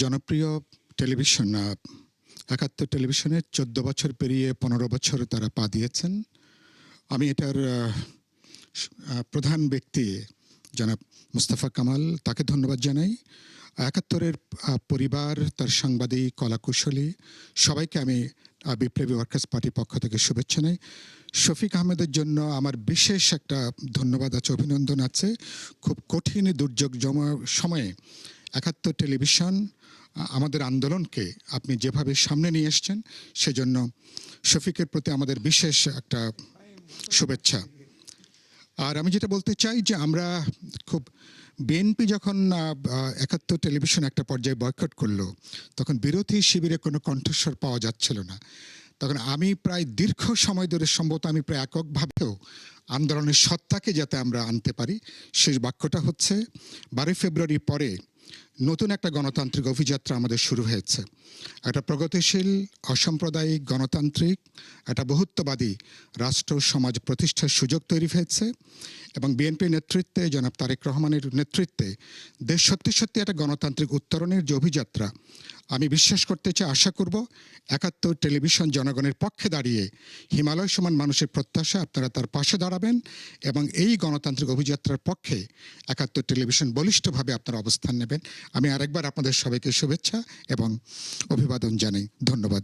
জনপ্রিয় টেলিভিশন একাত্তর টেলিভিশনের ১৪ বছর পেরিয়ে ১৫ বছর তারা পা দিয়েছেন। আমি এটার প্রধান ব্যক্তি জনাব মুস্তাফা কামাল, তাকে ধন্যবাদ জানাই। একাত্তরের পরিবার, তার সাংবাদিক, কলাকুশলী সবাইকে আমি বিপ্লবী ওয়ার্কার্স পার্টির পক্ষ থেকে শুভেচ্ছা জানাই। শফিক আহমেদের জন্য আমার বিশেষ একটা ধন্যবাদ আছে, অভিনন্দন আছে। খুব কঠিন দুর্যোগ সময়ে একাত্তর টেলিভিশন আমাদের আন্দোলনকে আপনি যেভাবে সামনে নিয়ে এসছেন, সেজন্য শফিকের প্রতি আমাদের বিশেষ একটা শুভেচ্ছা। আর আমি যেটা বলতে চাই যে আমরা খুব বিএনপি যখন একাত্তর টেলিভিশন একটা পর্যায়ে বয়কট করলো, তখন বিরোধী শিবিরে কোনো কণ্ঠস্বর পাওয়া যাচ্ছিল না। তখন আমি প্রায় দীর্ঘ সময় ধরে, সম্ভবত আমি প্রায় এককভাবেও আন্দোলনের সত্তাকে যাতে আমরা আনতে পারি, শেষ বাক্যটা হচ্ছে ১২ ফেব্রুয়ারির পরে নতুন একটা গণতান্ত্রিক অভিযাত্রা আমাদের শুরু হয়েছে। একটা প্রগতিশীল, অসাম্প্রদায়িক, গণতান্ত্রিক, একটা বহুত্ববাদী রাষ্ট্র সমাজ প্রতিষ্ঠার সুযোগ তৈরি হয়েছে এবং বিএনপির নেতৃত্বে, জনাব তারেক রহমানের নেতৃত্বে দেশ সত্যি সত্যি একটা গণতান্ত্রিক উত্তরণের যে অভিযাত্রা, আমি বিশ্বাস করতে চাই, আশা করব একাত্তর টেলিভিশন জনগণের পক্ষে দাঁড়িয়ে হিমালয় সমান মানুষের প্রত্যাশা, আপনারা তার পাশে দাঁড়াবেন এবং এই গণতান্ত্রিক অভিযাত্রার পক্ষে একাত্তর টেলিভিশন বলিষ্ঠভাবে আপনারা অবস্থান নেবেন। আমি আরেকবার আপনাদের সবাইকে শুভেচ্ছা এবং অভিবাদন জানাই। ধন্যবাদ।